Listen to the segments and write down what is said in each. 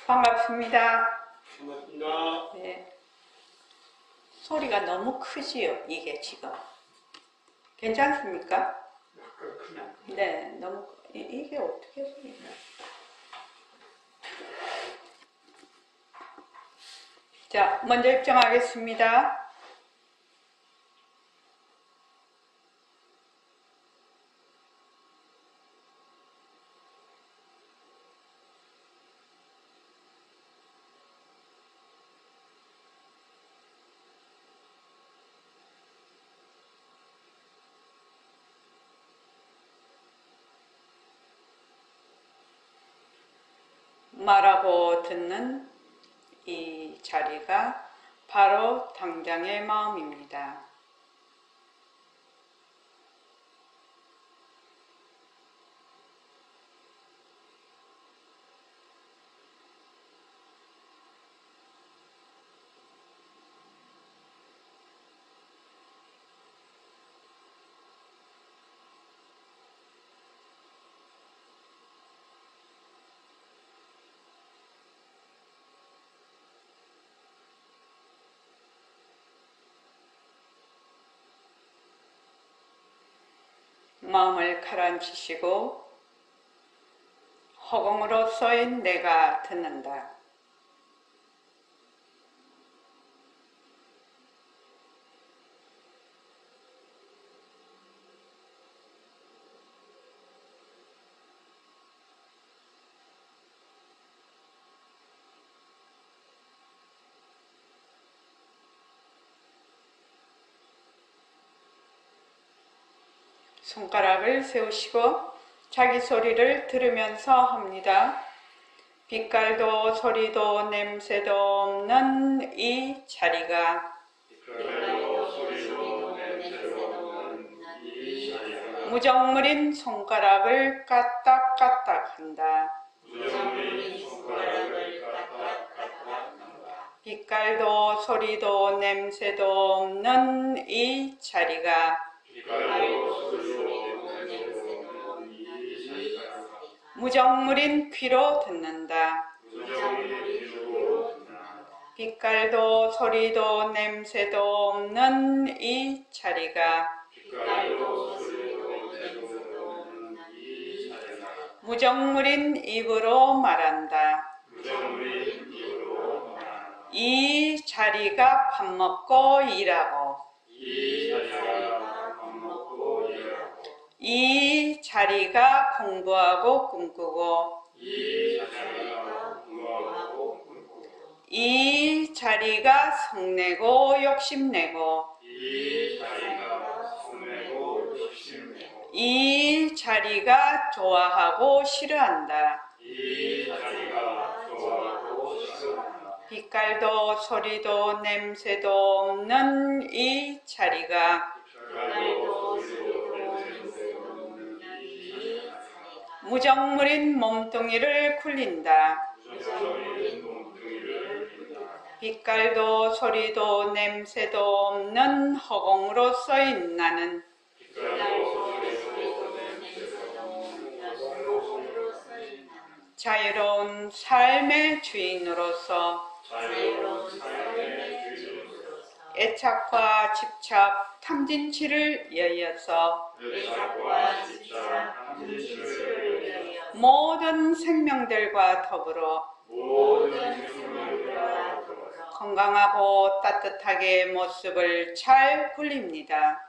반갑습니다. 반갑습니다. 네. 소리가 너무 크지요, 이게 지금. 괜찮습니까? 약간 크네. 네, 너무, 이게 어떻게 소리가. 자, 먼저 입장하겠습니다. 말하고 듣는 이 자리가 바로 당장의 마음입니다. 마음을 가라앉히시고 허공으로 쏘인 내가 듣는다. 손가락을 세우시고 자기 소리를 들으면서 합니다. 빛깔도 소리도 냄새도 없는 이 자리가 무정물인 손가락을 까딱까딱 한다. 빛깔도 소리도 냄새도 없는 이 자리가 무정물인 귀로 듣는다. 빛깔도 소리도 냄새도 없는 이 자리가 무정물인 입으로 말한다. 이 자리가 밥 먹고 일하고 이 자리가 공부하고 꿈꾸고 이 자리가 성내고 욕심내고 이 자리가 좋아하고 싫어한다. 빛깔도 소리도 냄새도 없는 이 자리가 무정물인 몸뚱이를 굴린다. 빛깔도 소리도 냄새도 없는 허공으로 쏘인 나는 자유로운 삶의 주인으로서 애착과 집착, 탐진치를 이어서 모든 생명들과 더불어 건강하고 따뜻하게 모습을 잘 굴립니다.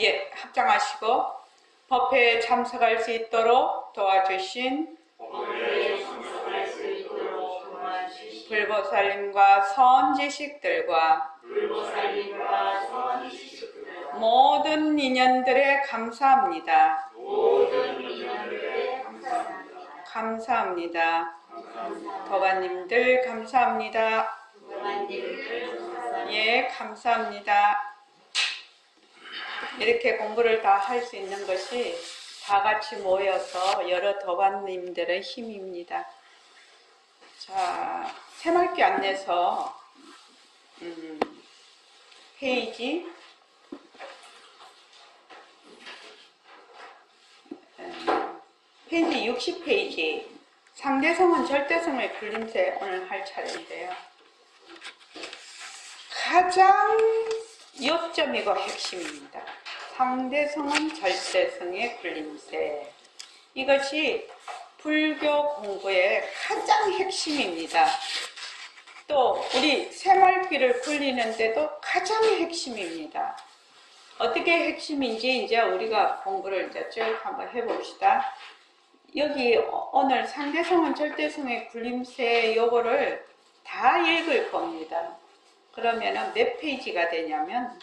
예, 합장하시고 법회에 참석할 수 있도록 도와주신 불보살님과 선지식들과 모든 인연들에 감사합니다. 감사합니다. 도반님들 감사합니다. 예, 감사합니다. 이렇게 공부를 다 할 수 있는 것이 다 같이 모여서 여러 도반님들의 힘입니다. 자, 새mar기 안내서 페이지 페이지 60페이지. 상대성은 절대성의 굴림체 오늘 할 차례인데요. 가장 요점이고 핵심입니다. 상대성은 절대성의 굴림체. 이것이 불교 공부의 가장 핵심입니다. 또 우리 새말귀를 굴리는데도 가장 핵심입니다. 어떻게 핵심인지 이제 우리가 공부를 이제 쭉 한번 해봅시다. 여기 오늘 상대성은 절대성의 굴림체 요거를 다 읽을 겁니다. 그러면은 몇 페이지가 되냐면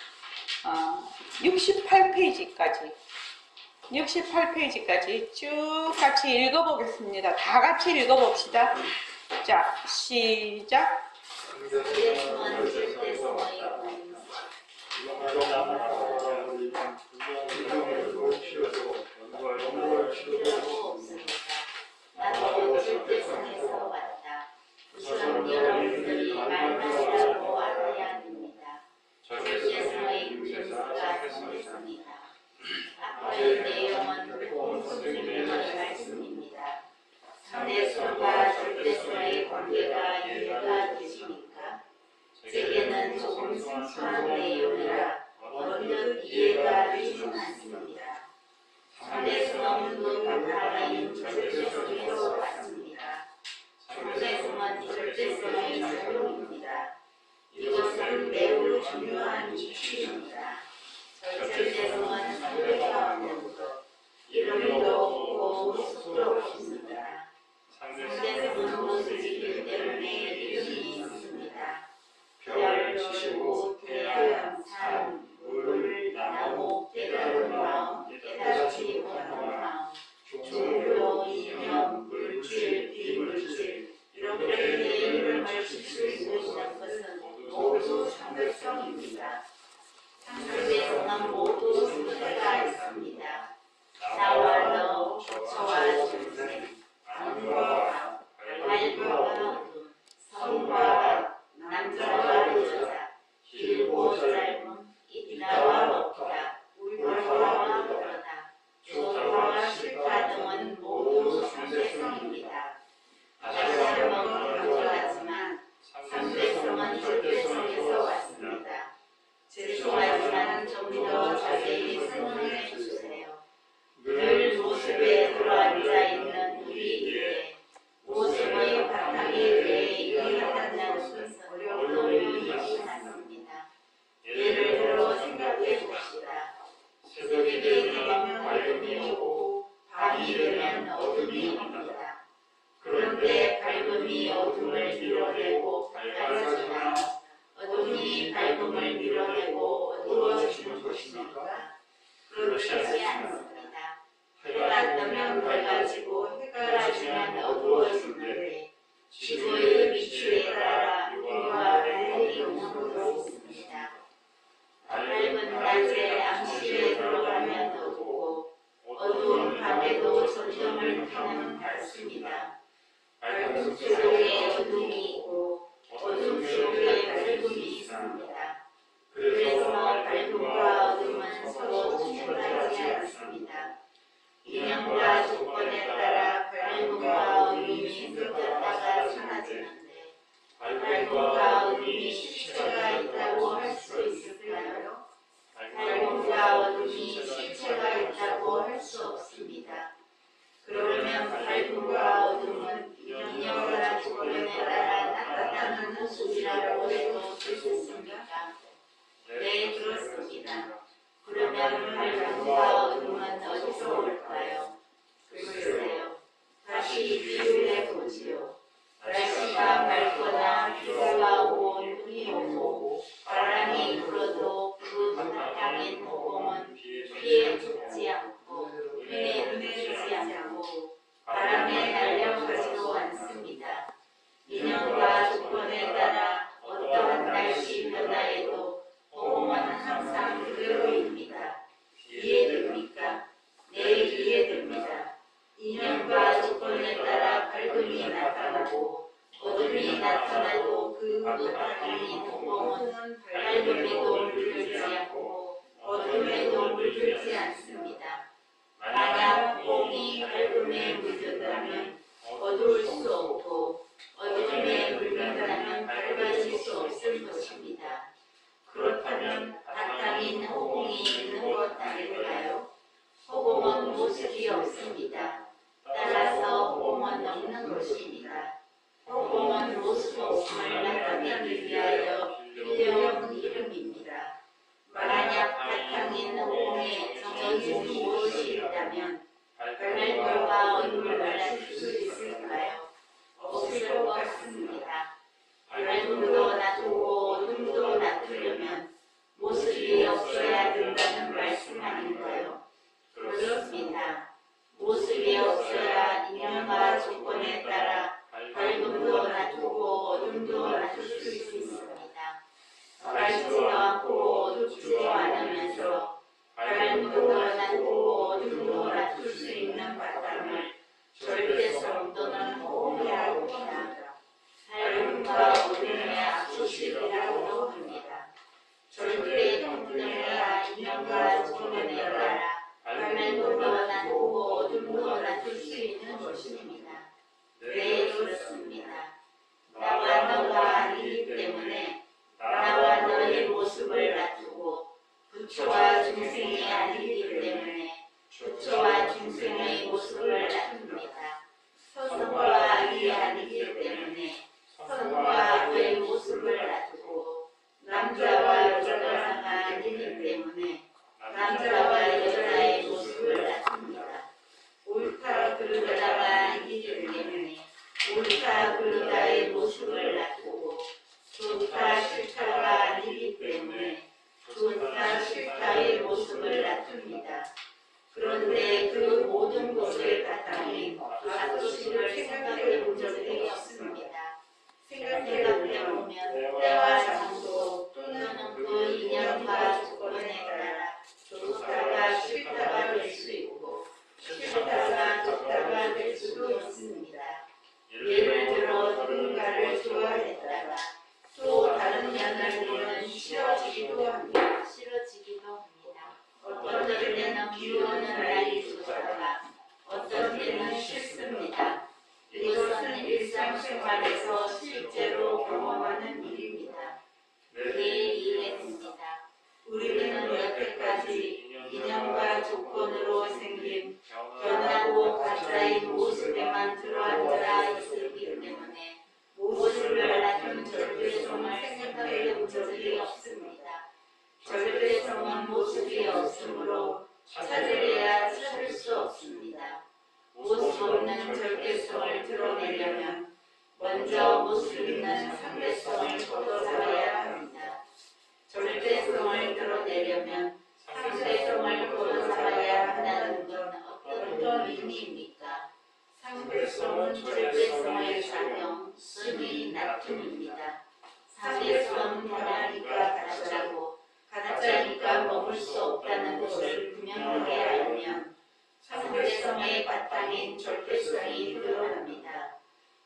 68페이지까지 쭉 같이 읽어보겠습니다. 다 같이 읽어봅시다. 자, 시작. 나도 절대성에서 왔다. 우선 여러분들이 말만이라고 알아야 합니다. 절대성의 굴림체가 상대성이다. 앞의 내용은 공통적인 말씀입니다. 상대성과 절대성의 관계가 이해가 되십니까? 제게는 조금 생소한 내용이라 언뜻 이해가 되지는 않습니다. 상대성은 눈을 가라인 절대성에서 왔습니다. 상대성은 절대성의 작용입니다. 이것은 매우 중요한 이슈입니다. 절대성은 상대가 없는 것, 이름도 없고 모습도 없습니다. 상대성은 모습이기 때문에 이름이 있습니다. 별, 지구, 태양, 산, 물, 나무, 깨달은 마음, 깨닫지 못하는 마음, 종교, 이념, 물질, 비물질, 이렇게 내 이름을 줄 수 있는 것은 모두 상대성입니다. 상대성은 모두 상대가 있습니다. 나와 너, 저와 중생, 안과 박, 밝과 어둠, 선과 악, 남자와 여자, 길고 짧음, 있다와 없다, 울다와 웃다, 좋다와 싫다 등은 모두 상대성입니다. 다시 한번 강조하지만 상대성은 절대성에서 왔습니다. 죄송하지만 좀 더 자세히 설명해 주세요. 늘 모습에 들어앉아 있는 우리에게 모습의 바탕에 대해 이해한다는 것은 어려움이 많습니다. 예를 들어 생각해 봅시다. 새벽이 되면 밝음이 오고 밤이 되면 어둠이 옵니다. 그런데 밝음이 어둠을 밀어내고 밝아지나 어둠이 밝음을 밀어내고 어두워지는 것입니까? 그렇지 않습니다. 해가 뜨면 밝아지고 해가 지면 어두워지는데 지구의 위치에 따라 우리와 달리 영향도 있습니다. 밝은 낮에 암시에 들어가면 어두고 어두운 밤에도 전점을 타는 밝습니다. 밝음 속에 어둠이 있고 어둠 속에 밝음이 있습니다. 그래서 밝음과 어둠은 서로 충돌하지 않습니다. 인연과 조건에 따라 밝음과 어둠이 섞였다가 사라지는데 밝음과 어둠이 실체가 있다고 할 수 있을까요? 밝음과 어둠이 실체가 있다고 할 수 없습니다. 그러면 밝음과 어둠은 인연과 조건에 따라 나타나는 모습이라고 해도 되겠습니까? 네, 그렇습니다. 그러면 밝음과 어둠은 어디서 올까요? 글쎄요. 다시 비유해 보지요. 날씨가 맑거나 비가 오고 눈이 오고 바람이 불어도 그 바탕인 허공은 비에 죽지 않고 눈에 눈에지 않고 바람에 날려가지도 않습니다. 인연과 조건에 따라 어떠한 날씨 변화에도 허공은 항상 그대로입니다. 이해됩니까? 네, 이해됩니다. 인연과 조건에 따라 밝음이 나타나고 어둠이 나타나도 그 바탕인 허공은 밝음에도 물들지 않고 어둠에도 물들지 않습니다. 만약 만약 홍이 밝음에 물든다면 어두울 수 없고 어둠에 물든다면 밝아질 수 없을 것입니다. 그렇다면 바탕인 허공이 있는 것 아닐까요? 허공은 모습이 없습니다. 따라서 허공은 없는 것입니다. 허공은 모습 없음을 나타내기 위하여 빌려온 이름입니다. 만약 바탕인 허공에 정해진 무엇이 있다면 밝음과 어둠을 갈라줄 수 있을까요? 없을 것 같습니다. 밝음도 놔두고 어둠도 놔두려면 모습이 없어야 된다는 말씀 아닌가요? 그렇습니다. 모습이 없어야 인연과 조건에 따라 밝음도 놔두고 어둠도 놔둘 수 있습니다. 밝지도 않고 어둡지도 않으면서 밝음도 놔두고 어둠도 놔둘 수 있는 바탕을 절대성 또는 허공이라고 합니다. 밝음과 어둠의 압수식이라고도 합니다. 절대의 평등과 인연과 조건에 따라 밝음도 놔두고 어둠도 놔둘 수 있는 것입니다. 네, 그렇습니다. 나와 너가 아니기 때문에 나와 너의 모습을 놔두고 부처와 중생이 아니기 때문에 부처와 중생의 모습을 놔둡니다. 선과 악이 아니기 때문에 선과 악의 모습을 놔두고 남자와 여자가 아니기 때문에 남자와 여자의 모습을 놔둡니다. 옳다 그르다가 아니기 때문에 옳다 그르다의 모습을 놔두고 좋다 싫다가 아니기 때문에 좋다 싫다의 모습을 놔둡니다. 그런데 그 모든 것의 바탕에 압도식을 생각해 본 적이 없습니다. 생각해 보면 때와 장소 또는 그 인연과 조건에 따라 좋다가 싫다가 될 수 있고 싫다가 좋다가 될 수도 있습니다. 예를 들어 누군가를 좋아했다가 또 다른 면을 보면 싫어지기도 합니다. 어떤 때는 비오는 날이 좋다가 어떤 때는 싫습니다. 이것은 일상생활에서 실제로 경험하는 일입니다. 네, 이해했습니다. 우리는 여태까지 인연과 조건으로 생긴 변하고 가짜인 모습에만 들어앉아 있었기 때문에 모습을 놔둔 절대성을 생각해 본 적이 없습니다. 절대성은 모습이 없으므로 찾으려야 찾을 수 없습니다. 모습 없는 절대성을 드러내려면 먼저 모습 있는 상대성을 걷어잡아야 합니다. 절대성을 드러내려면 상대성을 걷어잡아야 한다는 건 어떤 의미입니까? 상대성은 절대성의 작용, 쓰기, 나툼입니다. 상대성은 변하니까 가짜고 가짜니까 머물 수 없다는 것을 분명하게 알면 상대성의 바탕인 절대성이 드러납니다.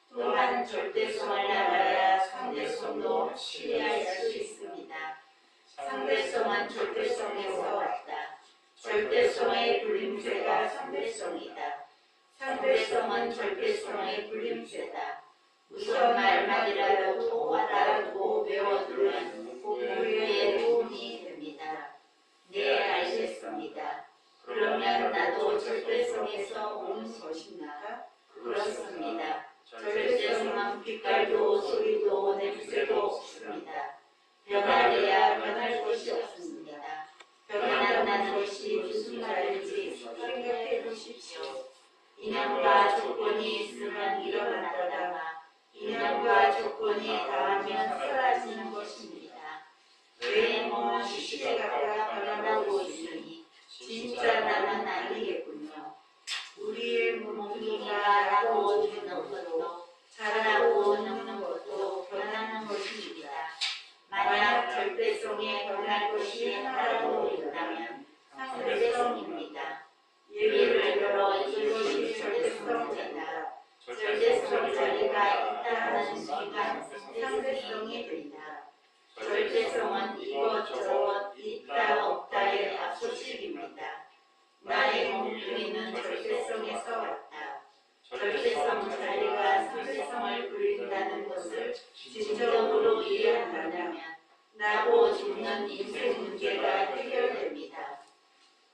또한 절대성을 알아야 상대성도 확실히 알 수 있습니다. 상대성은 절대성에서 왔다. 절대성의 불림체가 상대성이다. 상대성은 절대성의 불림체다. 우선 말만이라도 또 알아두고 외워두면 공부에 도움이 됩니다. 네, 알겠습니다. 그러면 나도 절대성에서 오는 것입니까? 그렇습니다. 절대성은 빛깔도 소리도 냄새도 없습니다. 변하려야 변할 것이 없습니다. 변한다는 것이 무슨 말인지 생각해 보십시오. 인연과 조건이 있으면 일어났다가 인연과 조건이 닿으면 사라지는 것입니다. 내 몸은 시시각각 변화하고 있으니 진짜 나는 아니겠군요. 우리의 몸뚱이가 나고 죽는 것도 자라고 늙는 것도 변하는 것입니다. 만약 절대성에 변할 것이 하나도 있다면 상대성입니다. 예를 들어 이것이 절대성이다. 절대성 자리가 있다는 순간 상대성이 된다. 절대성은 이것저것 있다 없다의 압수식입니다. 나의 몸뚱이 몸뚱이는 절대성에서 왔다. 절대성 자리가 상대성을 부린다는 것을 진정으로 이해한다면 나고 죽는 인생 문제가 해결됩니다.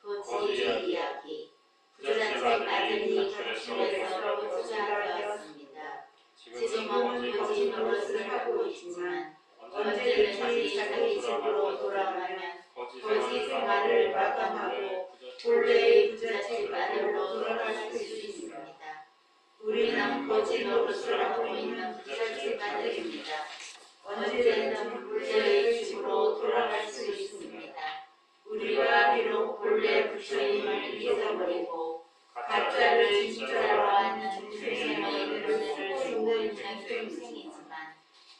거지 이야기. 부잣집 아들이 격침에서 거지가 되었습니다. 지금은 거지 노릇을 하고 있지만 언제든지 자기 집으로 돌아가면 거지 생활을 마감하고 본래의 부잣집 아들로 돌아갈 수 있습니다. 우리는 거지 노릇을 하고 있는 부잣집 아들입니다. 언제든 본래의 집으로 돌아갈 수 있습니다. 우리가 비록 본래 부처님을 잊어버리고 가짜를 진짜로 아는 중생의 은혜를 쓰고 있는 중생이지만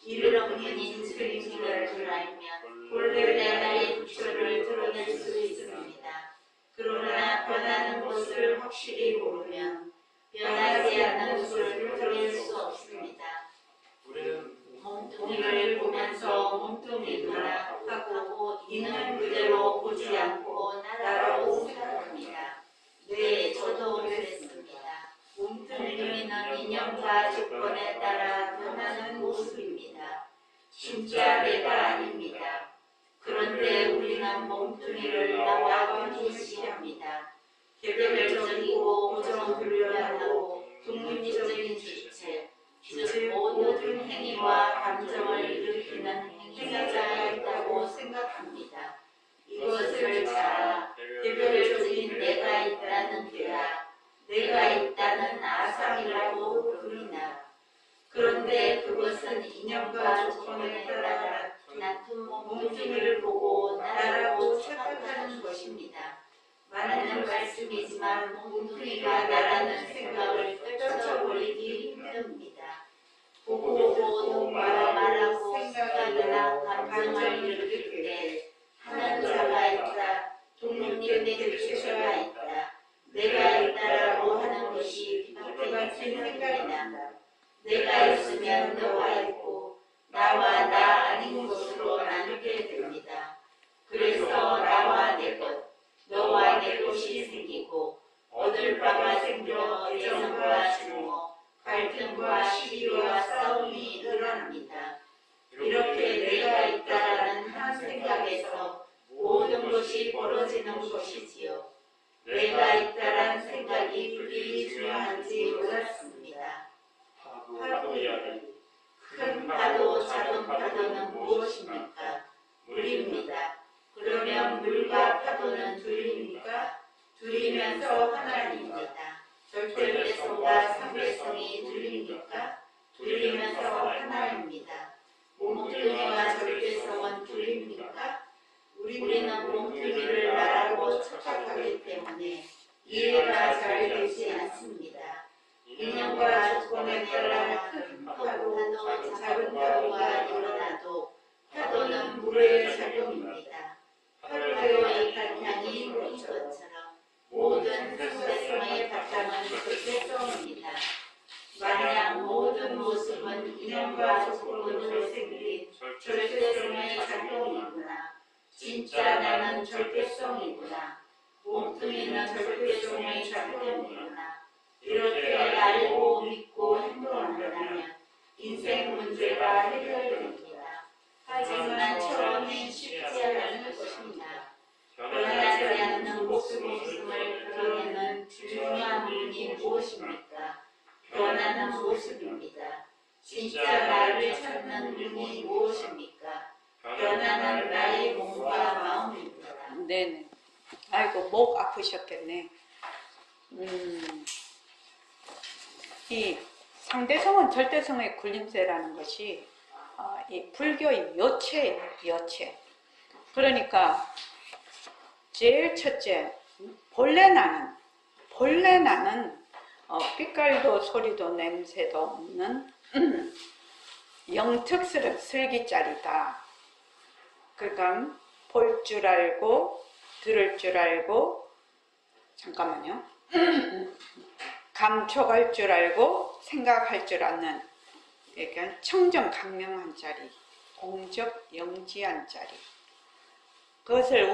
이런 인생을 알면 본래 나의 부처를 드러낼 수 있습니다. 그러나 변하는 것을 확실히 모르면 변하지 않는 것을 드러낼 수 없습니다. 몸뚱이를 보면서 몸뚱이구나 하고 있는 그대로 보지 않고 나라고 생각합니다. 네, 저도 그랬습니다. 몸뚱이는 인연과 조건에 따라 변하는 모습입니다. 진짜 내가 아닙니다. 그런데 우리는 몸뚱이를 나와 동일시합니다. 개별적이고 고정불변하고 독립적인 주체, 즉 모든 행위와 감정을 일으키는 행위자가 있다고 생각합니다. 이것을 자, 개별적인 내가 있다는 괴라, 내가 있다는 아상이라고 부르나. 그런데 그것은 인연과 조건에 따라 나쁜 몸뚱이를 보고 나라고 착각하는 것입니다. 맞는 말씀이지만 몸뚱이가 나라는 생각을 떨쳐버리기 힘듭니다. 보고 눈과 말하고 생각이나 감정을 일으킬 때 하는 자가 있다, 독립된 주체가 있다, 내가 있다라고 하는 것이 비박힌 생각이다. 내가 있으면 너가 있고 나와 나 아닌 것으로 나누게 됩니다. 그래서 나와 내 것, 너와 내 것이 생기고 얻을 바가 생겨 애정과 증오, 갈등과 시기와 싸움이 일어납니다. 이렇게 내가 있다라는 한 생각에서 모든 것이 벌어지는 것이지요. 내가 있다라는 생각이 그리 중요한지 몰랐습니다. 파도 이야기. 큰 파도, 작은 파도는 무엇입니까? 물입니다. 그러면 물과 파도는 둘입니까? 둘이면서 하나입니다. 절대성과 상대성이 둘입니까? 둘이면서 하나입니다. 몸뚱이와 절대성은 둘입니까? 우리는 몸뚱이를 나라고 착각하기 때문에 이해가 잘 되지 않습니다. 인연과 조건에 따라 큰 파도, 작은 파도가 일어나도 파도는 물의 작용입니다. 파도의 바탕이 물인 것처럼 모든 상대성의 바탕은 절대성입니다. 만약 모든 모습은 인연과 조건으로 생긴 절대성의 작용이구나. 진짜 나는 절대성이구나. 몸뚱이는 절대성의 작용이구나. 이렇게 알고 믿고 행동한다면 인생 문제가 해결됩니다. 하지만 처음엔 쉽지 않을 것입니다. 변하지 않는 모습을 드러내는 중요한 부분이 무엇입니까? 변하는 모습입니다. 진짜 나를 찾는 분이 무엇입니까? 변하는 나의 몸과 마음입니다. 네네. 아이고, 목 아프셨겠네. 이 상대성은 절대성의 굴림세라는 것이 이 불교의 여체예요, 여체. 그러니까 제일 첫째, 본래 나는 빛깔도 소리도 냄새도 없는 영특스러운 슬기짜리다. 그러니까 볼 줄 알고 들을 줄 알고 잠깐만요. 감촉할 줄 알고 생각할 줄 아는, 그러니까 청정강명한 자리, 공적 영지한 자리. 그것을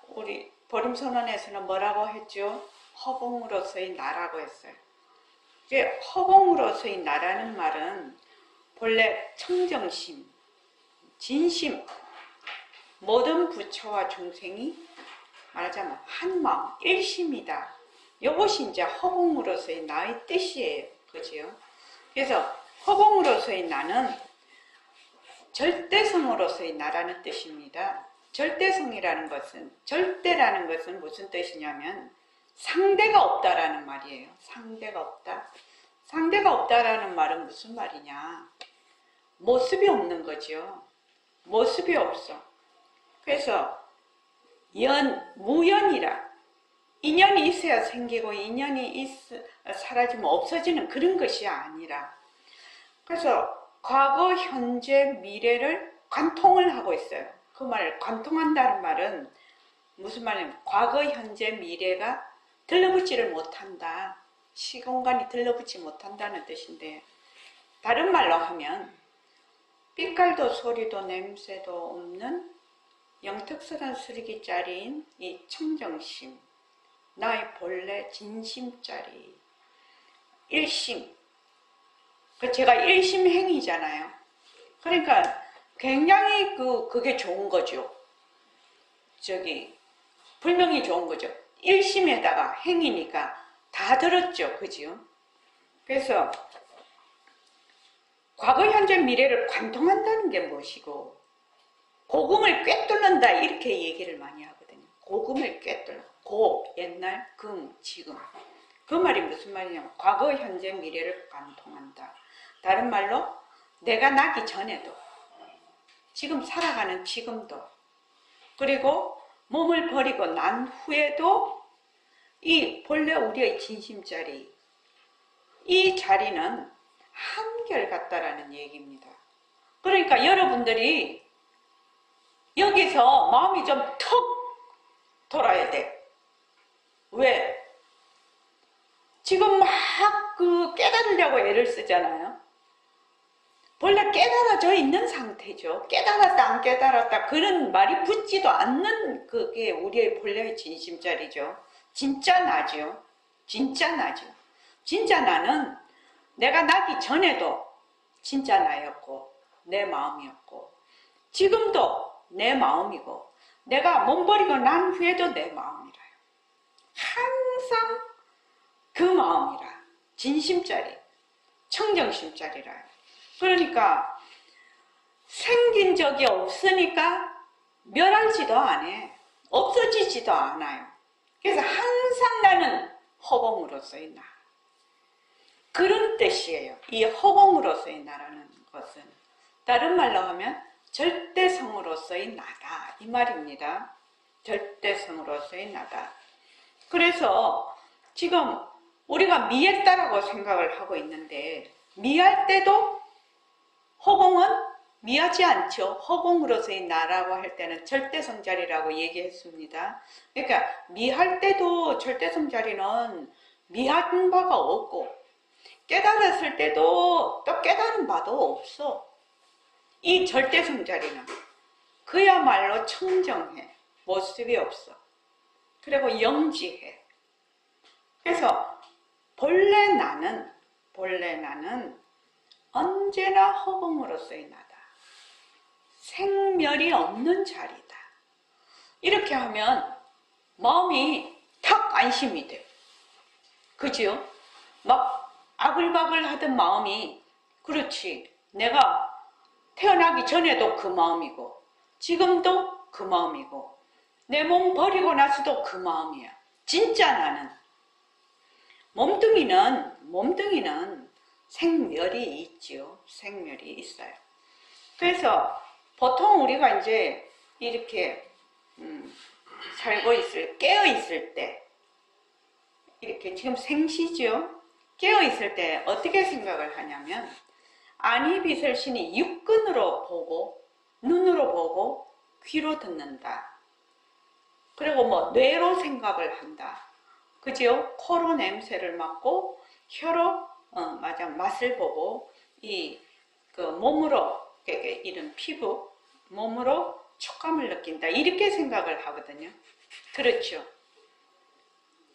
우리 버림선언에서는 뭐라고 했죠? 허공으로서의 나라고 했어요. 이제 허공으로서의 나라는 말은 본래 청정심, 진심, 모든 부처와 중생이 말하자면 한 마음, 일심이다. 이것이 이제 허공으로서의 나의 뜻이에요. 그죠? 그래서 허공으로서의 나는 절대성으로서의 나라는 뜻입니다. 절대성이라는 것은, 절대라는 것은 무슨 뜻이냐면 상대가 없다라는 말이에요. 상대가 없다. 상대가 없다라는 말은 무슨 말이냐? 모습이 없는 거죠. 모습이 없어. 그래서 무연이라. 인연이 있어야 생기고 인연이 사라지면 없어지는 그런 것이 아니라. 그래서 과거, 현재, 미래를 관통을 하고 있어요. 그 말을 관통한다는 말은 무슨 말이냐면 과거, 현재, 미래가 들러붙지를 못한다. 시공간이 들러붙지 못한다는 뜻인데, 다른 말로 하면 빛깔도 소리도 냄새도 없는 영특스러운 수리기짜리인 이 청정심, 나의 본래 진심짜리 일심. 제가 일심행이잖아요. 그러니까 굉장히 그게 좋은 거죠. 불명이 좋은 거죠. 일심에다가 행이니까 다 들었죠. 그죠? 그래서 과거, 현재, 미래를 관통한다는 게 무엇이고, 고금을 꿰뚫는다 이렇게 얘기를 많이 하거든요. 고금을 꿰뚫는, 옛날, 금, 지금. 그 말이 무슨 말이냐면 과거, 현재, 미래를 관통한다. 다른 말로 내가 나기 전에도, 지금 살아가는 지금도, 그리고 몸을 버리고 난 후에도 이 본래 우리의 진심자리, 이 자리는 한결같다라는 얘기입니다. 그러니까 여러분들이 여기서 마음이 좀 턱 돌아야 돼. 왜? 지금 막 깨달으려고 애를 쓰잖아요. 본래 깨달아져 있는 상태죠. 깨달았다 안 깨달았다 그런 말이 붙지도 않는 그게 우리의 본래의 진심자리죠. 진짜 나죠. 진짜 나죠. 진짜 나는 내가 나기 전에도 진짜 나였고 내 마음이었고 지금도 내 마음이고 내가 몸버리고 난 후에도 내 마음이라요. 항상 그 마음이라. 진심짜리, 청정심짜리라요. 그러니까 생긴 적이 없으니까 멸하지도 않아. 없어지지도 않아요. 그래서 항상 나는 허공으로서의 나. 그런 뜻이에요. 이 허공으로서의 나라는 것은 다른 말로 하면 절대성으로서의 나다 이 말입니다. 절대성으로서의 나다. 그래서 지금 우리가 미했다라고 생각을 하고 있는데 미할 때도 허공은 미하지 않죠. 허공으로서의 나라고 할 때는 절대성 자리라고 얘기했습니다. 그러니까 미할 때도 절대성 자리는 미한 바가 없고 깨달았을 때도 또 깨달은 바도 없어. 이 절대성 자리는 그야말로 청정해. 모습이 없어. 그리고 영지해. 그래서 본래 나는 언제나 허공으로서의 나다. 생멸이 없는 자리다. 이렇게 하면 마음이 탁 안심이 돼. 그죠? 막 아글바글 하던 마음이 그렇지. 내가 태어나기 전에도 그 마음이고 지금도 그 마음이고 내 몸 버리고 나서도 그 마음이야. 진짜 나는. 몸뚱이는 생멸이 있죠. 생멸이 있어요. 그래서 보통 우리가 이제 이렇게 깨어 있을 때 이렇게 지금 생시죠. 깨어 있을 때 어떻게 생각을 하냐면 안이비설신이 육근으로 보고 눈으로 보고 귀로 듣는다. 그리고 뇌로 생각을 한다. 그죠? 코로 냄새를 맡고 혀로 맛을 보고 몸으로 이런 피부 몸으로 촉감을 느낀다. 이렇게 생각을 하거든요. 그렇죠?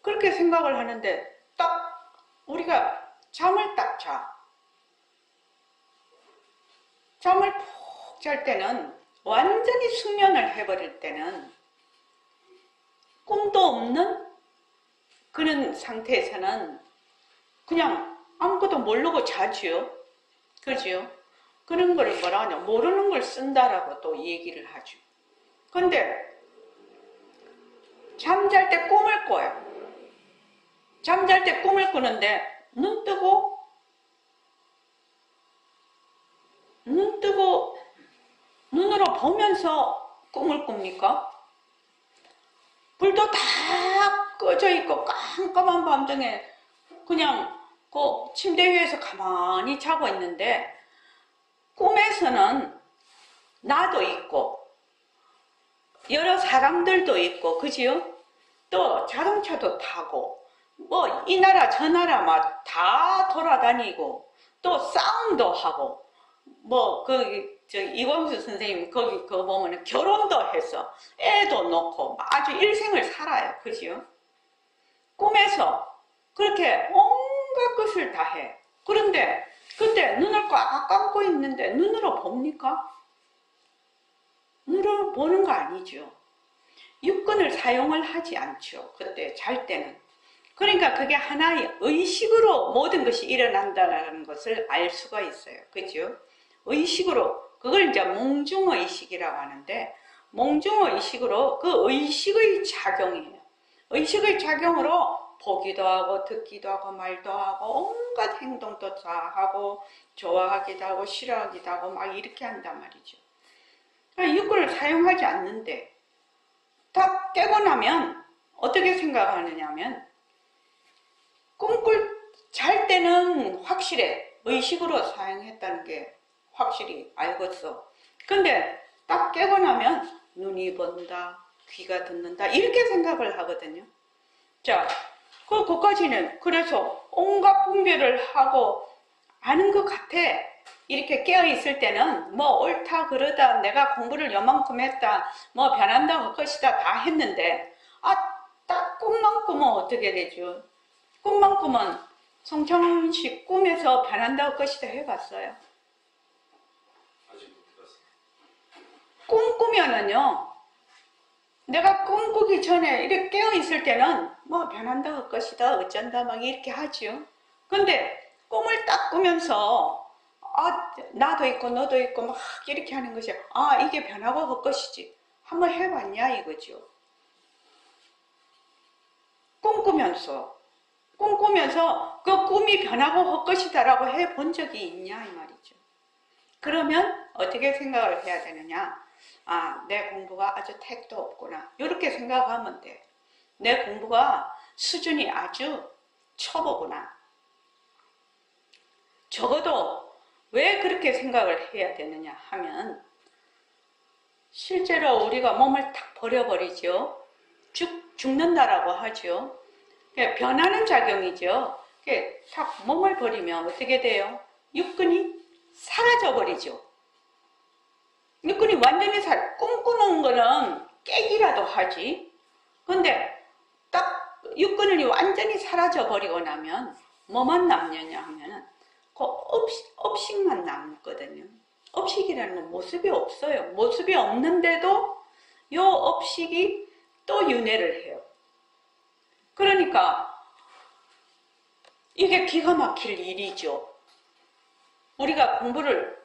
그렇게 그렇게 생각을 하는데 딱 우리가 잠을 딱 자. 잠을 푹 잘 때는 완전히 숙면을 해버릴 때는 꿈도 없는 그런 상태에서는 그냥 아무것도 모르고 자지요. 그죠? 그런 걸 뭐라 하냐. 모르는 걸 쓴다라고 또 얘기를 하죠. 근데 잠잘 때 꿈을 꿔요. 잠잘 때 꿈을 꾸는데 눈 뜨고 눈으로 보면서 꿈을 꿉니까? 불도 다 꺼져 있고 깜깜한 밤중에 그냥 그 침대 위에서 가만히 자고 있는데 꿈에서는 나도 있고 여러 사람들도 있고 그지요? 또 자동차도 타고 뭐 이 나라 저 나라 막 다 돌아다니고 또 싸움도 하고 뭐 이광수 선생님 거기 그거 보면 결혼도 해서 애도 놓고 아주 일생을 살아요. 그지요? 꿈에서 그렇게 온갖 것을 다 해. 그런데 그때 눈을 꽉 감고 있는데 눈으로 봅니까? 눈으로 보는 거 아니죠. 육근을 사용을 하지 않죠. 그때 잘 때는. 그러니까 그게 하나의 의식으로 모든 것이 일어난다는 것을 알 수가 있어요. 그죠? 의식으로, 그걸 이제 몽중의식이라고 하는데, 몽중의식으로 그 의식의 작용이에요. 의식의 작용으로 보기도 하고, 듣기도 하고, 말도 하고, 온갖 행동도 다 하고, 좋아하기도 하고, 싫어하기도 하고, 막 이렇게 한단 말이죠. 육군을 사용하지 않는데, 딱 깨고 나면 어떻게 생각하느냐 하면, 꿈꿀 잘 때는 확실해. 의식으로 사용했다는 게 확실히 알겠어. 근데 딱 깨고 나면 눈이 본다, 귀가 듣는다 이렇게 생각을 하거든요. 자, 그것까지는 그래서 온갖 분별을 하고 아는 것 같아. 이렇게 깨어있을 때는 뭐 옳다 그러다 내가 공부를 요만큼 했다 뭐 변한다 할 것이다 다 했는데 딱 꿈만 꾸면 어떻게 되죠? 꿈만 꾸면 송창훈 씨 꿈에서 변한다 할 것이다 해봤어요? 아직 못 들었어요. 꿈 꾸면은요 내가 꿈꾸기 전에 이렇게 깨어있을 때는 뭐 변한다 할 것이다 어쩐다 막 이렇게 하지요. 근데 꿈을 딱 꾸면서 나도 있고 너도 있고 막 이렇게 하는 것이 이게 변하고 할 것이지 한번 해봤냐 이거죠. 꿈꾸면서 그 꿈이 변하고 할 것이다 라고 해본 적이 있냐 이 말이죠. 그러면 어떻게 생각을 해야 되느냐. 내 공부가 아주 택도 없구나 이렇게 생각하면 돼. 내 공부가 수준이 아주 초보구나. 적어도 왜 그렇게 생각을 해야 되느냐 하면 실제로 우리가 몸을 탁 버려버리죠. 죽는다라고 하죠. 변하는 작용이죠. 탁 몸을 버리면 어떻게 돼요? 육근이 사라져버리죠. 육근이 완전히 꿈꾸는 거는 깨기라도 하지. 근데 딱 육근이 완전히 사라져버리고 나면 뭐만 남느냐 하면은 그 업식만 남거든요. 업식이라는 건 모습이 없어요. 모습이 없는데도 이 업식이 또 윤회를 해요. 그러니까 이게 기가 막힐 일이죠. 우리가 공부를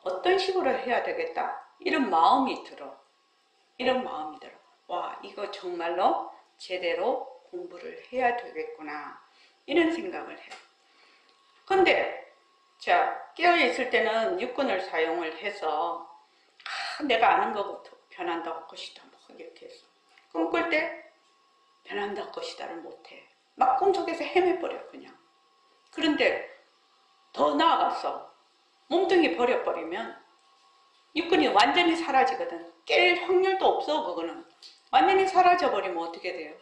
어떤 식으로 해야 되겠다 이런 마음이 들어. 와 이거 정말로 제대로 공부를 해야 되겠구나 이런 생각을 해요. 근데 자 깨어있을 때는 육근을 사용을 해서 내가 아는 것부터 변한다 할 것이다 뭐 이렇게 해서 꿈꿀 때 변한다 할 것이다를 못해. 막 꿈속에서 헤매버려 그냥. 그런데 더 나아가서 몸뚱이 버려버리면 육근이 완전히 사라지거든. 깰 확률도 없어. 그거는 완전히 사라져버리면 어떻게 돼요?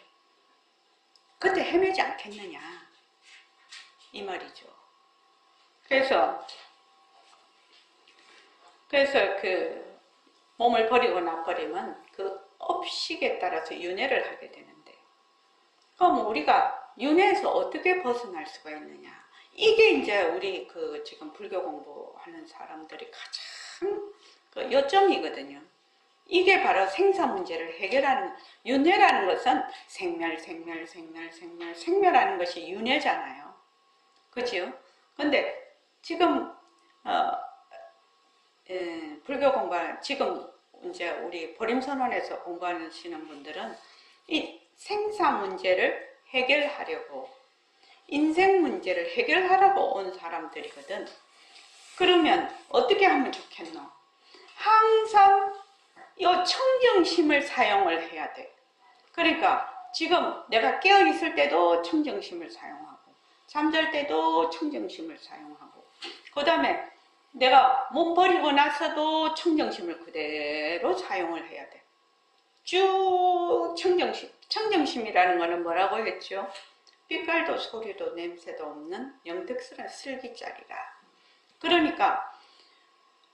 그때 헤매지 않겠느냐 이 말이죠. 그래서 그 몸을 버리고 나버리면 그 업식에 따라서 윤회를 하게 되는데 그럼 우리가 윤회에서 어떻게 벗어날 수가 있느냐? 이게 이제 우리 그 지금 불교 공부하는 사람들이 가장 그 요점이거든요. 이게 바로 생사 문제를 해결하는, 윤회라는 것은 생멸하는 것이 윤회잖아요. 그죠? 근데 지금 불교 공부하는, 지금 이제 우리 보림선언에서 공부하시는 분들은 이 생사 문제를 해결하려고, 인생 문제를 해결하려고 온 사람들이거든. 그러면 어떻게 하면 좋겠노? 항상 이 청정심을 사용을 해야 돼. 그러니까 지금 내가 깨어 있을 때도 청정심을 사용하고, 잠잘 때도 청정심을 사용하고, 그 다음에 내가 몸 버리고 나서도 청정심을 그대로 사용을 해야 돼. 쭉 청정심. 청정심이라는 거는 뭐라고 했죠? 빛깔도 소리도 냄새도 없는 영특스러운 슬기짜리라. 그러니까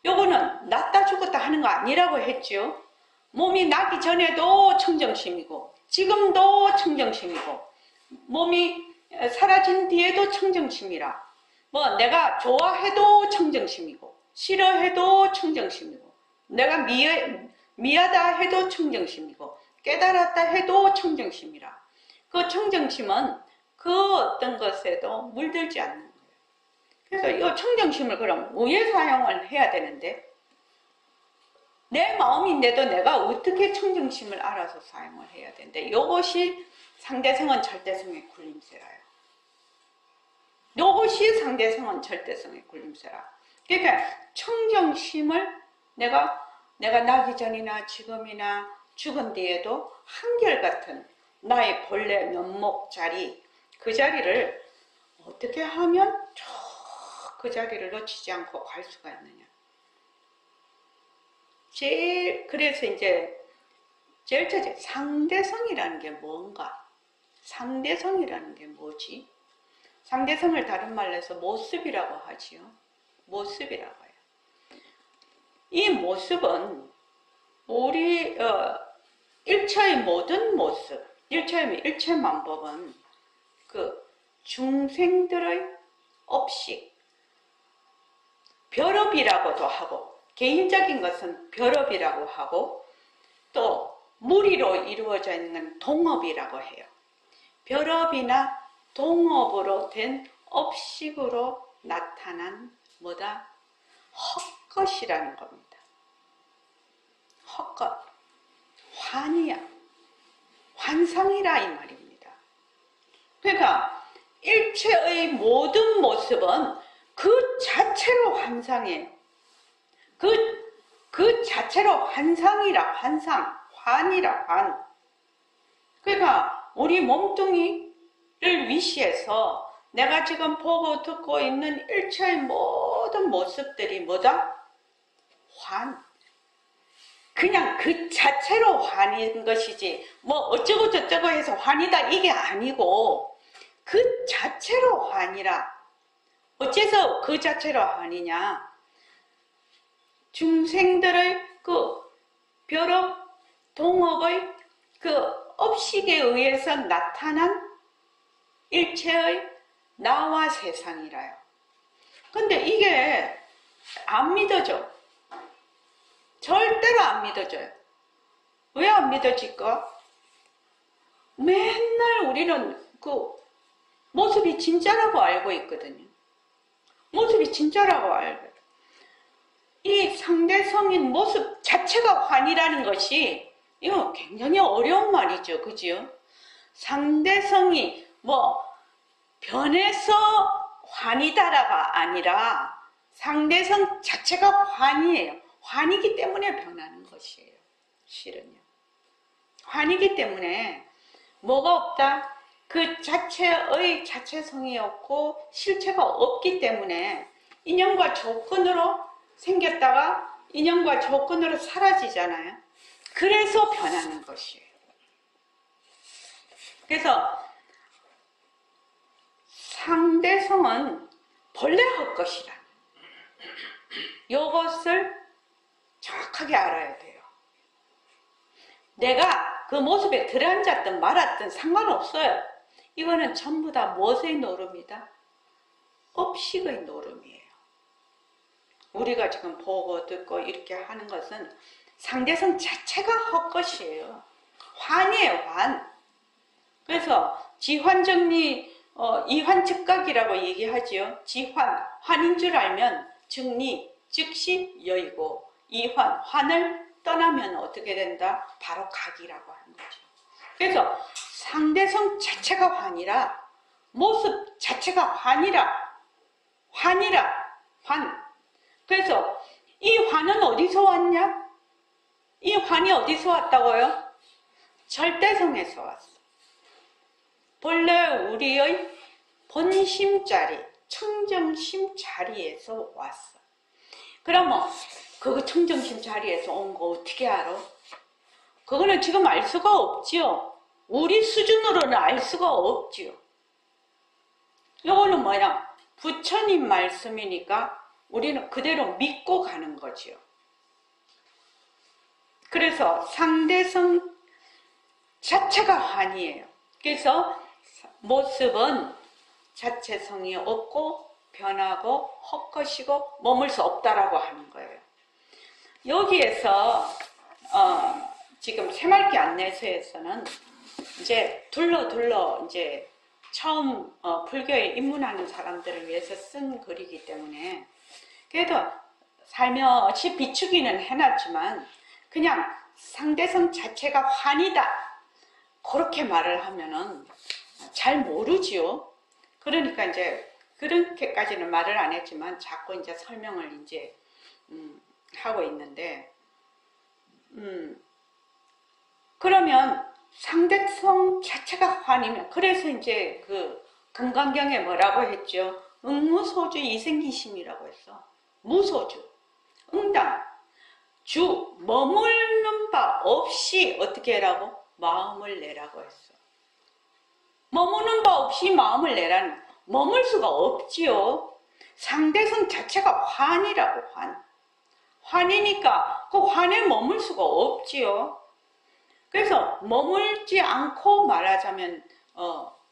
요거는 낫다 죽었다 하는 거 아니라고 했죠. 몸이 나기 전에도 청정심이고, 지금도 청정심이고, 몸이 사라진 뒤에도 청정심이라. 뭐 내가 좋아해도 청정심이고, 싫어해도 청정심이고, 내가 미하다 해도 청정심이고, 깨달았다 해도 청정심이라. 그 청정심은 그 어떤 것에도 물들지 않는 거예요. 그래서 이 청정심을 그럼 왜 사용을 해야 되는데, 내 마음인데도 내가 어떻게 청정심을 알아서 사용을 해야 되는데, 이것이 상대성은 절대성의 굴림세라요. 이것이 상대성은 절대성의 굴림세라. 그러니까 청정심을 내가 나기 전이나 지금이나 죽은 뒤에도 한결같은 나의 본래 면목 자리, 그 자리를 어떻게 하면 그 자리를 놓치지 않고 갈 수가 있느냐. 그래서 이제 제일 첫째, 상대성이라는 게 뭔가? 상대성이라는 게 뭐지? 상대성을 다른 말로 해서 모습이라고 하지요. 모습이라고 해요. 이 모습은 우리 일체의 모든 모습, 일체만법은 그 중생들의 업식, 별업이라고도 하고, 개인적인 것은 별업이라고 하고, 또 무리로 이루어져 있는 동업이라고 해요. 별업이나 동업으로 된 업식으로 나타난 뭐다? 헛것이라는 겁니다. 헛것, 환이야. 환상이라 이 말입니다. 그러니까 일체의 모든 모습은 그 자체로 환상이에요. 그 자체로 환상이라, 환이라, 환. 그러니까 우리 몸뚱이를 위시해서 내가 지금 보고 듣고 있는 일체의 모든 모습들이 뭐다? 환. 그냥 그 자체로 환인 것이지, 뭐 어쩌고 저쩌고 해서 환이다 이게 아니고, 그 자체로 환이라. 어째서 그 자체로 환이냐? 중생들의 그 별업, 동업의 그 업식에 의해서 나타난 일체의 나와 세상이라요. 근데 이게 안 믿어져. 절대로 안 믿어져요. 왜 안 믿어질까? 맨날 우리는 그 모습이 진짜라고 알고 있거든요. 모습이 진짜라고 알고. 이 상대성인 모습 자체가 환이라는 것이, 이거 굉장히 어려운 말이죠. 그죠? 상대성이 뭐 변해서 환이다라가 아니라 상대성 자체가 환이에요. 환이기 때문에 변하는 것이에요. 실은요. 환이기 때문에 뭐가 없다? 그 자체의 자체성이 없고 실체가 없기 때문에 인연과 조건으로 생겼다가 인연과 조건으로 사라지잖아요. 그래서 변하는 것이에요. 그래서 상대성은 본래 헛것이라. 이것을 정확하게 알아야 돼요. 내가 그 모습에 들어앉았든 말았든 상관없어요. 이거는 전부 다 무엇의 노름이다? 업식의 노름이에요. 우리가 지금 보고 듣고 이렇게 하는 것은 상대성 자체가 헛것이에요. 환이에요, 환. 그래서 지환정리, 이환즉각이라고 얘기하지요. 지환, 환인 줄 알면 즉리, 즉시 여의고, 이환, 환을 떠나면 어떻게 된다? 바로 각이라고 하는 거죠. 그래서 상대성 자체가 환이라, 모습 자체가 환이라, 환. 그래서 이 환은 어디서 왔냐? 이 환이 어디서 왔다고요? 절대성에서 왔어. 본래 우리의 본심 자리, 청정심 자리에서 왔어. 그러면 그 청정심 자리에서 온 거 어떻게 알아? 그거는 지금 알 수가 없지요. 우리 수준으로는 알 수가 없지요. 이거는 뭐냐? 부처님 말씀이니까 우리는 그대로 믿고 가는 거지요. 그래서 상대성 자체가 환이에요. 그래서 모습은 자체성이 없고 변하고 헛것이고 머물 수 없다라고 하는 거예요. 여기에서 지금 새말기 안내서에서는 이제 둘러 이제 처음 불교에 입문하는 사람들을 위해서 쓴 글이기 때문에 그래도 살며시 비추기는 해놨지만 그냥 상대성 자체가 환이다 그렇게 말을 하면은 잘 모르지요. 그러니까 이제 그렇게까지는 말을 안 했지만 자꾸 이제 설명을 이제 하고 있는데 그러면 상대성 자체가 환이면 그래서 이제 그 금강경에 뭐라고 했죠? 응무소주 이생기심이라고 했어. 무소주, 응당, 주, 머물는 바 없이 어떻게 해라고? 마음을 내라고 했어. 머무는 바 없이 마음을 내라는, 머물 수가 없지요. 상대성 자체가 환이라고, 환. 환이니까 그 환에 머물 수가 없지요. 그래서 머물지 않고 말하자면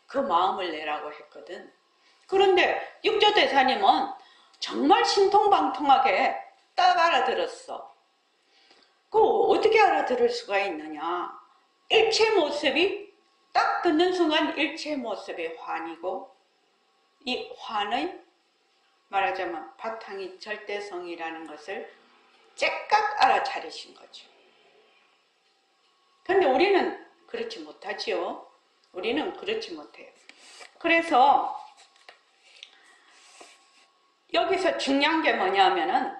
그 마음을 내라고 했거든. 그런데 육조대사님은 정말 신통방통하게 딱 알아들었어. 그 어떻게 알아들을 수가 있느냐? 일체 모습이 딱 듣는 순간 일체 모습이 환이고 이 환의 말하자면 바탕이 절대성이라는 것을 째깍 알아차리신 거죠. 근데 우리는 그렇지 못하지요. 우리는 그렇지 못해요. 그래서 여기서 중요한 게 뭐냐면은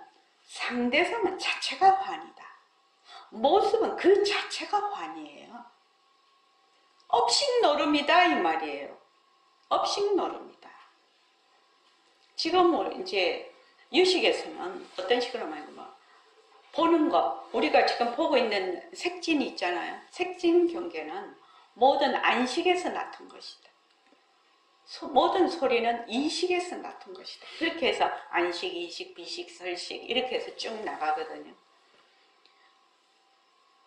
상대성은 자체가 환이다. 모습은 그 자체가 환이에요. 업식 노름이다 이 말이에요. 업식 노름이다. 지금 이제 유식에서는 어떤 식으로 말하면 보는 것, 우리가 지금 보고 있는 색진이 있잖아요. 색진 경계는 모든 안식에서 나타난 것이다. 모든 소리는 이식에서 나타난 것이다. 그렇게 해서 안식, 이식, 비식, 설식 이렇게 해서 쭉 나가거든요.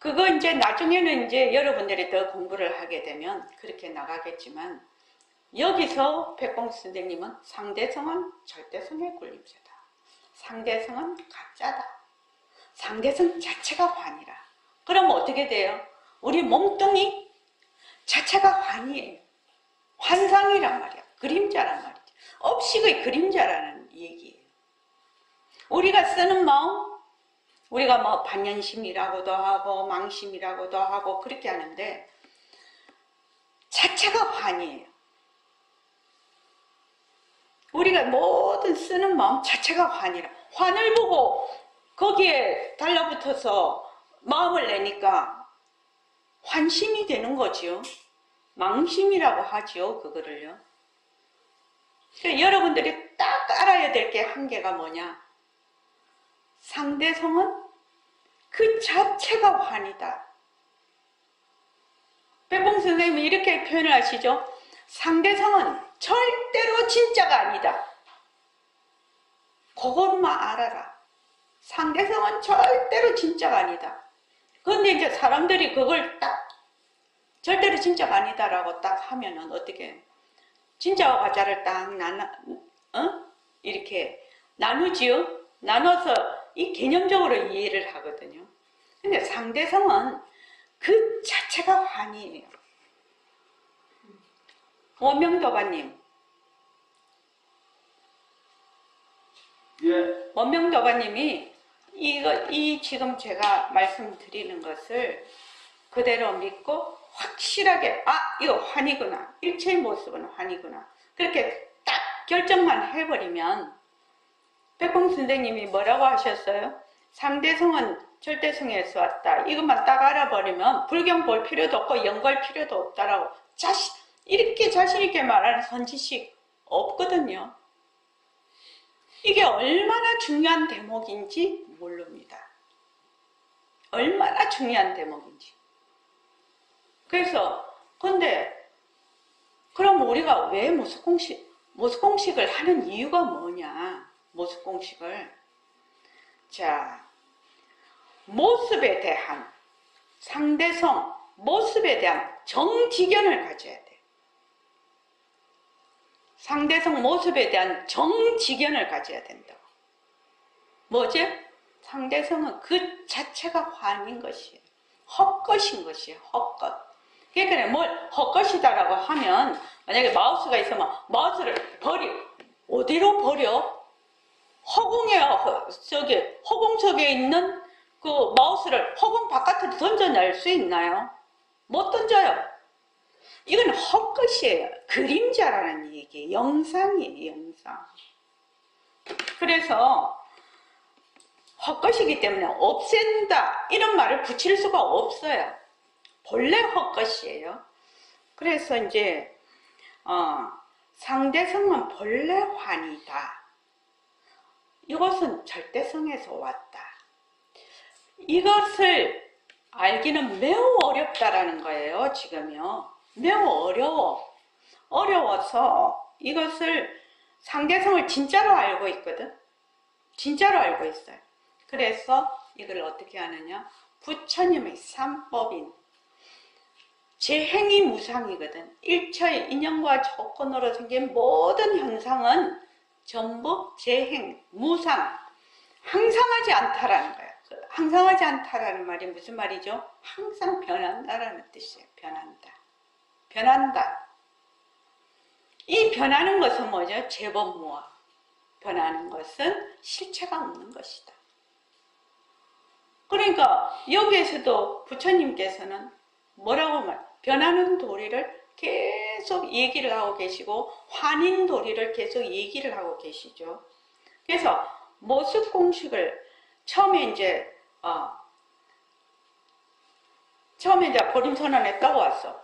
그거 이제 나중에는 이제 여러분들이 더 공부를 하게 되면 그렇게 나가겠지만 여기서 백봉수 선생님은 상대성은 절대성의 굴림체다. 상대성은 가짜다. 상대성 자체가 환이라. 그럼 어떻게 돼요? 우리 몸뚱이 자체가 환이에요. 환상이란 말이야. 그림자란 말이죠. 업식의 그림자라는 얘기예요. 우리가 쓰는 마음, 우리가 뭐 반연심이라고도 하고 망심이라고도 하고 그렇게 하는데 자체가 환이에요. 우리가 모든 쓰는 마음 자체가 환이라. 환을 보고 거기에 달라붙어서 마음을 내니까 환심이 되는 거지요. 망심이라고 하지요. 그거를요. 그러니까 여러분들이 딱 알아야 될 게 한계가 뭐냐. 상대성은 그 자체가 환이다. 백봉 선생님이 이렇게 표현을 하시죠. 상대성은 절대로 진짜가 아니다. 그것만 알아라. 상대성은 절대로 진짜가 아니다. 그런데 이제 사람들이 그걸 딱 절대로 진짜가 아니다라고 딱 하면은 어떻게 진짜와 가짜를 딱 이렇게 나누지요. 나눠서 이 개념적으로 이해를 하거든요. 근데 상대성은 그 자체가 환이에요. 원명도가님, 예. 원명도가님이 이 지금 제가 말씀드리는 것을 그대로 믿고 확실하게 이거 환이구나, 일체의 모습은 환이구나, 그렇게 딱 결정만 해버리면, 백봉 선생님이 뭐라고 하셨어요? 상대성은 절대성에서 왔다, 이것만 딱 알아버리면 불경 볼 필요도 없고 연구할 필요도 없다라고 이렇게 자신있게 말하는 선지식 없거든요. 이게 얼마나 중요한 대목인지 모릅니다. 얼마나 중요한 대목인지. 그래서 근데 그럼 우리가 왜 모습공식을 하는 이유가 뭐냐? 모습공식을, 자, 모습에 대한 상대성, 모습에 대한 정지견을 가져야 돼. 상대성 모습에 대한 정지견을 가져야 된다고. 뭐지? 상대성은 그 자체가 환인 것이에요. 헛것인 것이에요. 헛것. 그러니까 뭘 헛것이다라고 하면, 만약에 마우스가 있으면 마우스를 버려. 어디로 버려? 허공 속에 있는 그 마우스를 허공 바깥으로 던져낼 수 있나요? 못 던져요. 이건 헛것이에요. 그림자라는 얘기예요. 영상이에요. 영상. 그래서 헛것이기 때문에 없앤다 이런 말을 붙일 수가 없어요. 본래 헛것이에요. 그래서 이제 상대성은 본래 환이다. 이것은 절대성에서 왔다. 이것을 알기는 매우 어렵다라는 거예요. 지금요. 매우 어려워서 이것을 상대성을 진짜로 알고 있거든. 진짜로 알고 있어요. 그래서 이걸 어떻게 하느냐? 부처님의 삼법인 재행이 무상이거든. 일처의 인연과 조건으로 생긴 모든 현상은 전부 재행, 무상, 항상하지 않다라는 거야. 항상하지 않다라는 말이 무슨 말이죠? 항상 변한다라는 뜻이에요. 변한다. 이 변하는 것은 뭐죠? 제법무아. 변하는 것은 실체가 없는 것이다. 그러니까 여기에서도 부처님께서는 뭐라고 변하는 도리를 계속 얘기를 하고 계시고 환인 도리를 계속 얘기를 하고 계시죠. 그래서 모습 공식을 처음에 이제 보림선언에 떠왔어.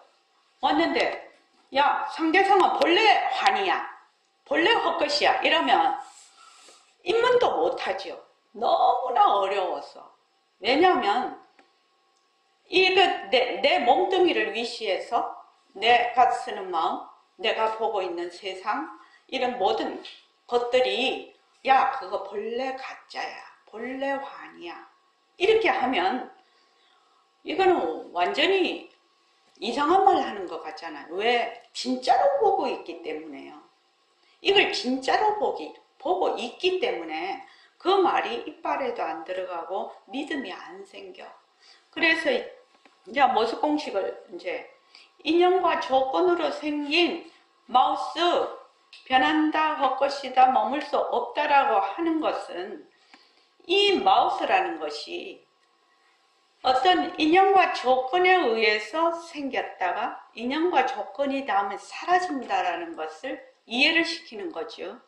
왔는데 야, 상대성은 본래 환이야, 본래 헛것이야 이러면 입문도 못하죠. 너무나 어려워서. 왜냐하면 이거 내 몸뚱이를 위시해서 내가 쓰는 마음, 내가 보고 있는 세상, 이런 모든 것들이 야, 그거 본래 가짜야, 본래 환이야 이렇게 하면 이거는 완전히 이상한 말 하는 것 같잖아요. 왜? 진짜로 보고 있기 때문에요. 이걸 진짜로 보고 있기 때문에 그 말이 이빨에도 안 들어가고 믿음이 안 생겨. 그래서 이제 모습 공식을 이제 인연과 조건으로 생긴 마우스, 변한다, 헛것이다, 머물 수 없다라고 하는 것은 이 마우스라는 것이 어떤 인연과 조건에 의해서 생겼다가 인연과 조건이 닿으면 사라진다라는 것을 이해를 시키는 거죠.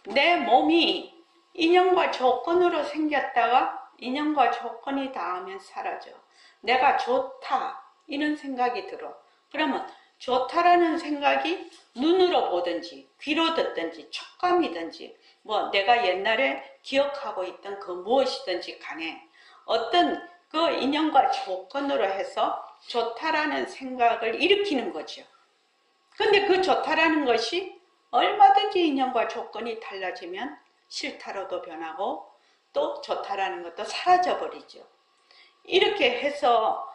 내 몸이 인연과 조건으로 생겼다가 인연과 조건이 닿으면 사라져. 내가 좋다 이런 생각이 들어. 그러면 좋다라는 생각이 눈으로 보든지 귀로 듣든지 촉감이든지 뭐 내가 옛날에 기억하고 있던 그 무엇이든지 간에 어떤 그 인연과 조건으로 해서 좋다라는 생각을 일으키는 거죠. 근데 그 좋다라는 것이 얼마든지 인연과 조건이 달라지면 싫다로도 변하고 또 좋다라는 것도 사라져 버리죠. 이렇게 해서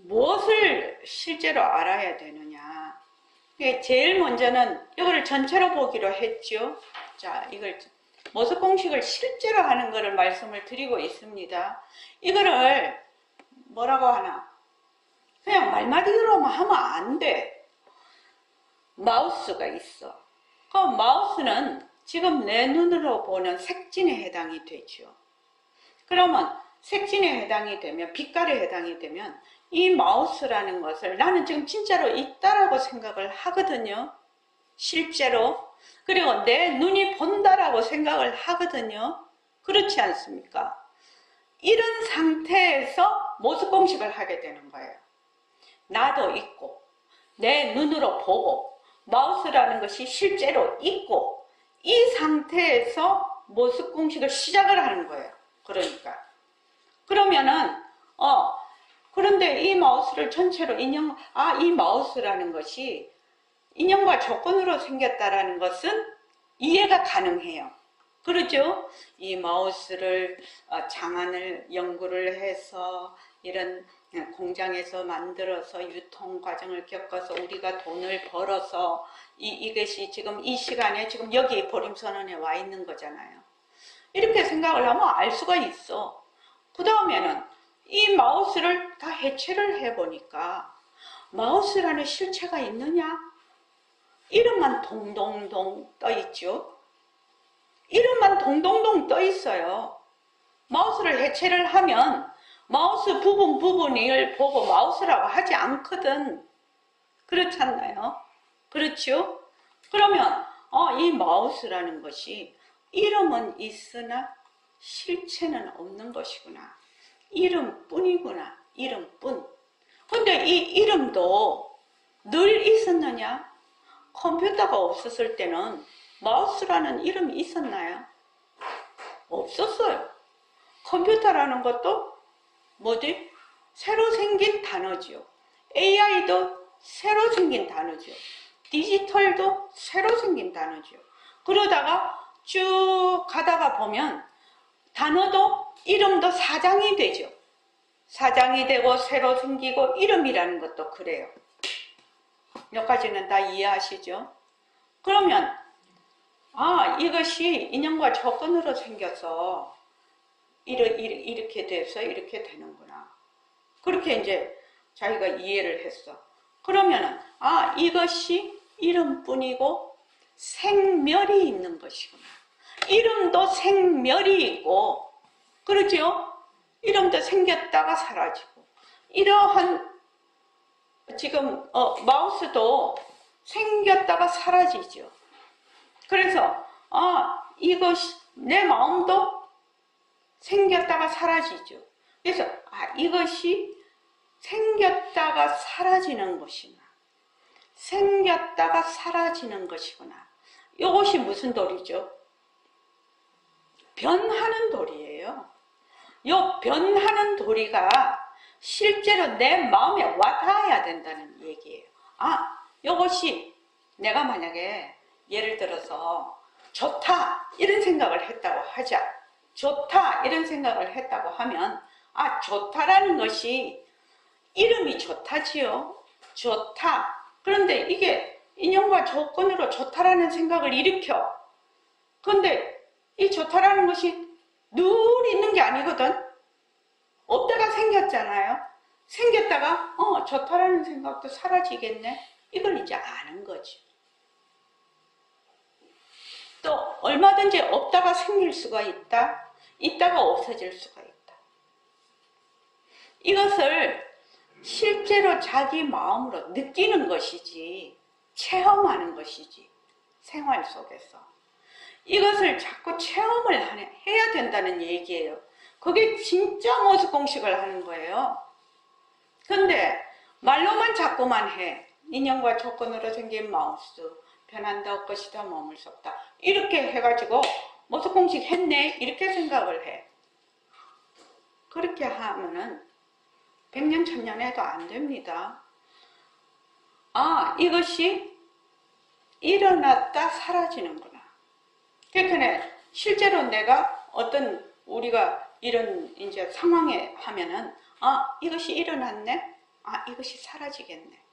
무엇을 실제로 알아야 되느냐. 제일 먼저는 이걸 전체로 보기로 했죠. 자, 이걸 모습 공식을 실제로 하는 것을 말씀을 드리고 있습니다. 이거를 뭐라고 하나? 그냥 말마디로만 하면 안 돼. 마우스가 있어. 그 마우스는 지금 내 눈으로 보는 색진에 해당이 되죠. 그러면 색진에 해당이 되면, 빛깔에 해당이 되면 이 마우스라는 것을 나는 지금 진짜로 있다라고 생각을 하거든요. 실제로. 그리고 내 눈이 본다라고 생각을 하거든요. 그렇지 않습니까? 이런 상태에서 모습 공식을 하게 되는 거예요. 나도 있고 내 눈으로 보고 마우스라는 것이 실제로 있고 이 상태에서 모습 공식을 시작을 하는 거예요. 그러니까 그러면은 그런데 이 마우스를 전체로 이 마우스라는 것이 인형과 조건으로 생겼다라는 것은 이해가 가능해요. 그렇죠? 이 마우스를 장안을 연구를 해서 이런 공장에서 만들어서 유통 과정을 겪어서 우리가 돈을 벌어서 이것이 지금 이 시간에 지금 여기 보림선언에 와 있는 거잖아요. 이렇게 생각을 하면 알 수가 있어. 그 다음에는 이 마우스를 다 해체를 해보니까 마우스라는 실체가 있느냐? 이름만 동동동 떠 있죠. 이름만 동동동 떠 있어요. 마우스를 해체를 하면 마우스 부분을 보고 마우스라고 하지 않거든. 그렇지 않나요? 그렇죠? 그러면 이 마우스라는 것이 이름은 있으나 실체는 없는 것이구나. 이름뿐이구나. 이름뿐. 근데 이 이름도 늘 있었느냐? 컴퓨터가 없었을 때는 마우스라는 이름이 있었나요? 없었어요. 컴퓨터라는 것도 새로 생긴 단어죠. AI도 새로 생긴 단어죠. 디지털도 새로 생긴 단어죠. 그러다가 쭉 가다가 보면 단어도 이름도 사장이 되죠. 사장이 되고 새로 생기고 이름이라는 것도 그래요. 여기까지는 다 이해하시죠? 그러면 이것이 인형과 조건으로 생겨서 이렇게 돼서 이렇게 되는구나. 그렇게 이제 자기가 이해를 했어. 그러면은 이것이 이름뿐이고 생멸이 있는 것이구나. 이름도 생멸이 있고, 그렇죠? 이름도 생겼다가 사라지고, 이러한 지금 마우스도 생겼다가 사라지죠. 그래서 이것이 내 마음도 생겼다가 사라지죠. 그래서 이것이 생겼다가 사라지는 것이구나. 생겼다가 사라지는 것이구나. 이것이 무슨 도리죠? 변하는 도리예요. 이 변하는 도리가 실제로 내 마음에 와닿아야 된다는 얘기예요. 이것이 내가 만약에 예를 들어서 좋다 이런 생각을 했다고 하자. 좋다 이런 생각을 했다고 하면 좋다라는 것이 이름이 좋다지요. 좋다. 그런데 이게 인형과 조건으로 좋다라는 생각을 일으켜. 그런데 이 좋다라는 것이 늘 있는 게 아니거든. 없다가 생겼잖아요. 생겼다가 좋다라는 생각도 사라지겠네. 이걸 이제 아는 거지. 또 얼마든지 없다가 생길 수가 있다. 있다가 없어질 수가 있다. 이것을 실제로 자기 마음으로 느끼는 것이지 체험하는 것이지 생활 속에서 이것을 자꾸 체험을 해야 된다는 얘기예요. 그게 진짜 모습 공식을 하는 거예요. 근데 말로만 자꾸만 해. 인형과 조건으로 생긴 마우스 변한다 없것이다 머물 수 없다 이렇게 해가지고 모습 공식 했네 이렇게 생각을 해. 그렇게 하면은 100년 1000년 해도 안 됩니다. 이것이 일어났다 사라지는구나. 그러니까 실제로 내가 우리가 이런 이제 상황에 하면은 이것이 일어났네 아, 이것이 사라지겠네.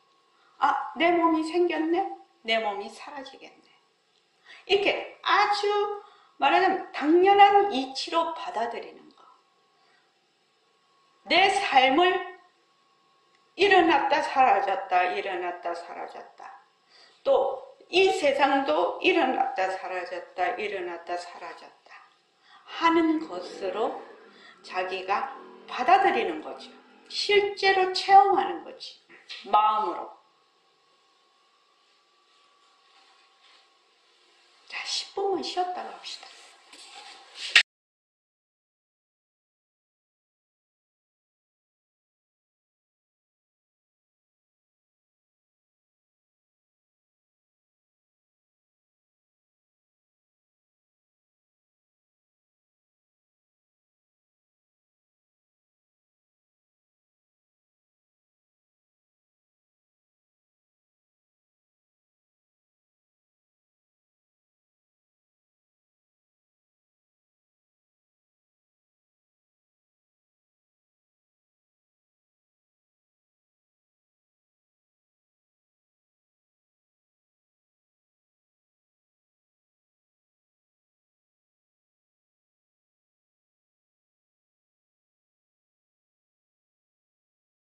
아, 내 몸이 생겼네? 내 몸이 사라지겠네. 이렇게 아주 말하자면 당연한 이치로 받아들이는 거. 내 삶을 일어났다 사라졌다 일어났다 사라졌다. 또 이 세상도 일어났다 사라졌다 일어났다 사라졌다 하는 것으로 자기가 받아들이는 거죠. 실제로 체험하는 거지. 마음으로. 자, 10분만 쉬었다가 합시다.